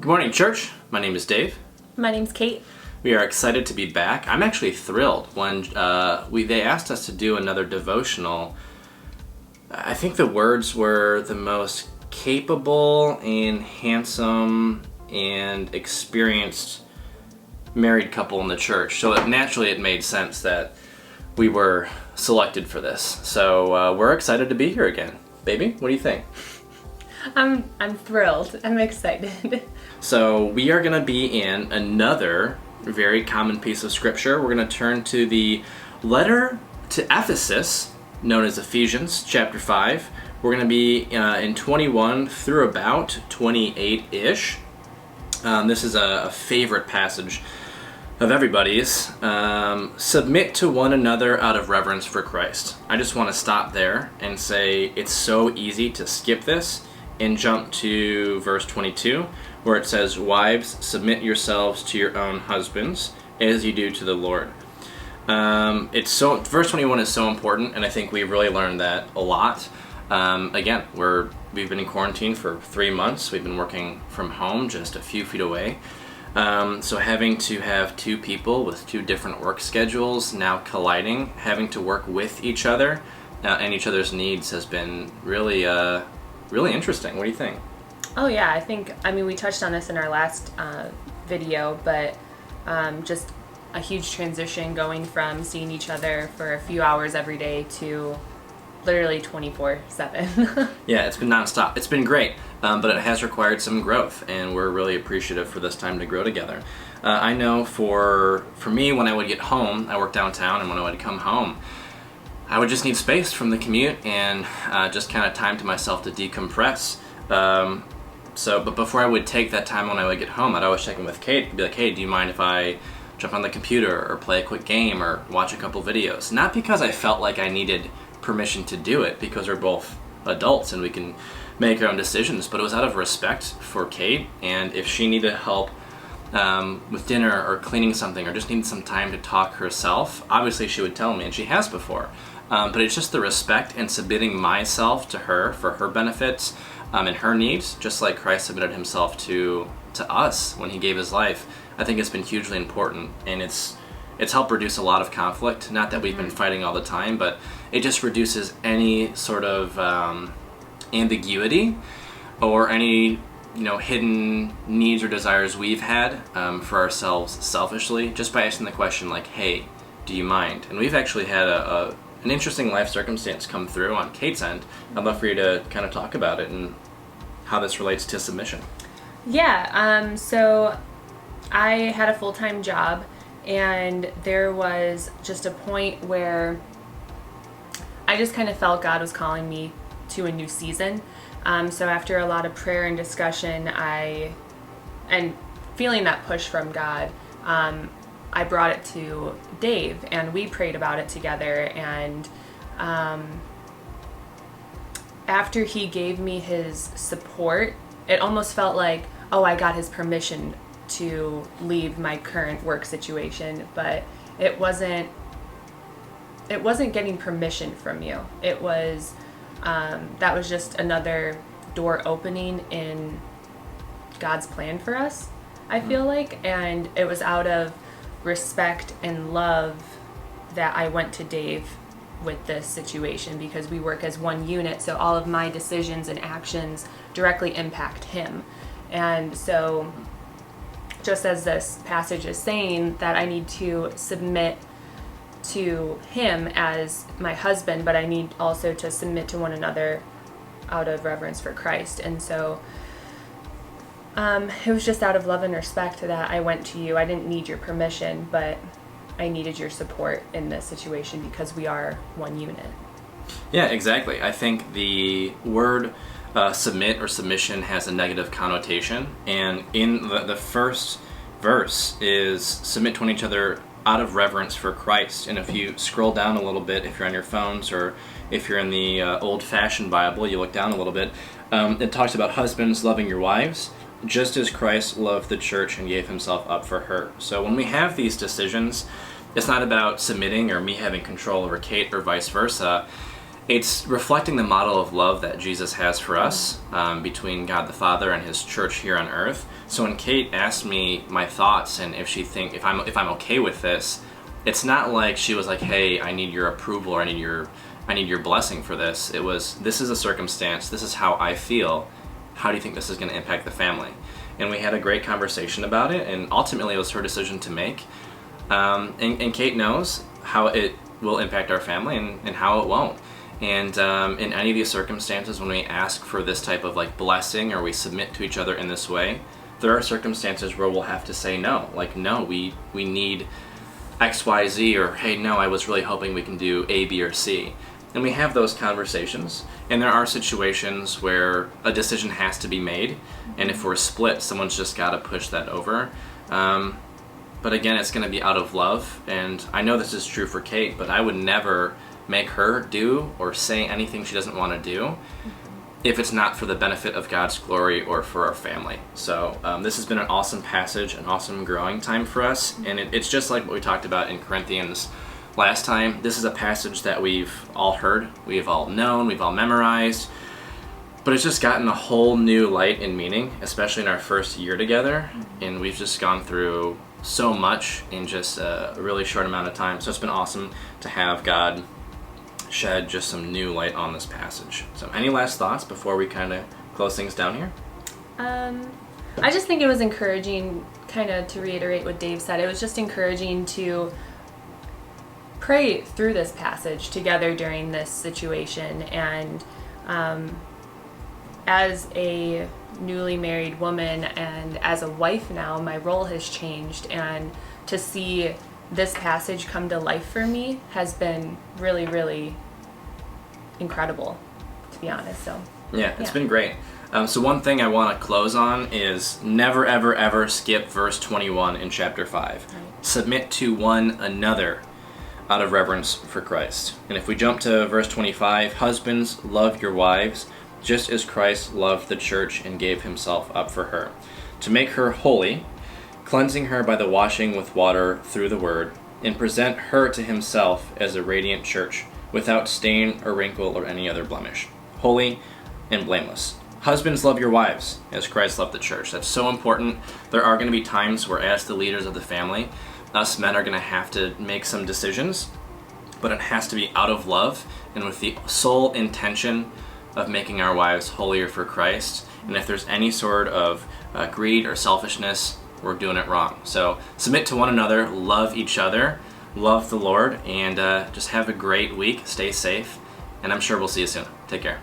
Good morning, church. My name is Dave. My name's Kait. We are excited to be back. I'm actually thrilled. When they asked us to do another devotional, I think the words were the most capable and handsome and experienced married couple in the church. So it made sense that we were selected for this. So we're excited to be here again. Baby, what do you think? I'm thrilled. I'm excited. So we are going to be in another very common piece of scripture. We're going to turn to the letter to Ephesus, known as Ephesians, chapter 5. We're going to be in 21 through about 28-ish. This is a favorite passage of everybody's. Submit to one another out of reverence for Christ. I just want to stop there and say it's so easy to skip this and jump to verse 22, where it says, "Wives, submit yourselves to your own husbands as you do to the Lord." Verse 21 is so important, and I think we've really learned that a lot. Again, we've been in quarantine for 3 months. We've been working from home, just a few feet away. So having to have two people with two different work schedules now colliding, having to work with each other and each other's needs has been really interesting. What do you think? Oh yeah, we touched on this in our last video, but just a huge transition going from seeing each other for a few hours every day to literally 24/7. Yeah, it's been nonstop. It's been great, but it has required some growth, and we're really appreciative for this time to grow together. I know for me, when I would get home, I work downtown, and when I would come home, I would just need space from the commute and just kind of time to myself to decompress. But before I would take that time when I would get home, I'd always check in with Kait and be like, "Hey, do you mind if I jump on the computer or play a quick game or watch a couple videos?" Not because I felt like I needed permission to do it, because we're both adults and we can make our own decisions, but it was out of respect for Kait, and if she needed help with dinner or cleaning something or just needed some time to talk herself, obviously she would tell me, and she has before. But it's just the respect and submitting myself to her for her benefits and her needs, just like Christ submitted himself to us when he gave his life. I think it's been hugely important, and it's helped reduce a lot of conflict. Not that we've been fighting all the time, but it just reduces any sort of ambiguity or any hidden needs or desires we've had for ourselves selfishly, just by asking the question like, "Hey, do you mind?" And we've actually had an interesting life circumstance come through on Kait's end. I'd love for you to kind of talk about it and how this relates to submission. Yeah, so I had a full-time job, and there was just a point where I just kind of felt God was calling me to a new season. So after a lot of prayer and discussion, and feeling that push from God, I brought it to Dave, and we prayed about it together. And after he gave me his support, it almost felt like, oh, I got his permission to leave my current work situation, but it wasn't getting permission from you. It was that was just another door opening in God's plan for us, I feel like, and it was out of respect and love that I went to Dave with this situation, because we work as one unit, so all of my decisions and actions directly impact him. And so just as this passage is saying, that I need to submit to him as my husband, but I need also to submit to one another out of reverence for Christ. And so it was just out of love and respect that I went to you. I didn't need your permission, but I needed your support in this situation because we are one unit. Yeah, exactly. I think the word submit or submission has a negative connotation, and in the first verse is submit to one each other out of reverence for Christ. And if you scroll down a little bit, if you're on your phones or if you're in the old-fashioned Bible, you look down a little bit, it talks about husbands loving your wives just as Christ loved the church and gave himself up for her. So when we have these decisions, it's not about submitting or me having control over Kait or vice versa. it's reflecting the model of love that Jesus has for us, between God the Father and His church here on earth. So when Kait asked me my thoughts and if I'm okay with this, it's not like she was like, "Hey, I need your approval, or I need your blessing for this." It was, "This is a circumstance. This is how I feel. How do you think this is going to impact the family?" And we had a great conversation about it, and ultimately it was her decision to make. And Kait knows how it will impact our family and how it won't. And in any of these circumstances, when we ask for this type of like blessing, or we submit to each other in this way, there are circumstances where we'll have to say no. Like, no, we need X, Y, Z, or hey, no, I was really hoping we can do A, B, or C. And we have those conversations. And there are situations where a decision has to be made. And if we're split, someone's just got to push that over. But again, it's going to be out of love. And I know this is true for Kait, but I would never make her do or say anything she doesn't want to do if it's not for the benefit of God's glory or for our family. So this has been an awesome passage, an awesome growing time for us. And it's just like what we talked about in Corinthians last time. This is a passage that we've all heard, we've all known, we've all memorized, but it's just gotten a whole new light and meaning, especially in our first year together. And we've just gone through so much in just a really short amount of time. So it's been awesome to have God shed just some new light on this passage. So any last thoughts before we kind of close things down here? I just think it was encouraging, kind of to reiterate what Dave said, it was just encouraging to pray through this passage together during this situation. And as a newly married woman and as a wife now, my role has changed, and to see this passage come to life for me has been really, really incredible, to be honest. So yeah, it's been great. So one thing I want to close on is never, ever, ever skip verse 21 in chapter 5. Right. Submit to one another out of reverence for Christ. And if we jump to verse 25, husbands, love your wives, just as Christ loved the church and gave himself up for her, to make her holy, cleansing her by the washing with water through the word, and present her to himself as a radiant church, without stain or wrinkle or any other blemish, holy and blameless. Husbands, love your wives as Christ loved the church. That's so important. There are going to be times where, as the leaders of the family, us men are going to have to make some decisions, but it has to be out of love and with the sole intention of making our wives holier for Christ. And if there's any sort of greed or selfishness, we're doing it wrong. So submit to one another, love each other, love the Lord, and just have a great week. Stay safe, and I'm sure we'll see you soon. Take care.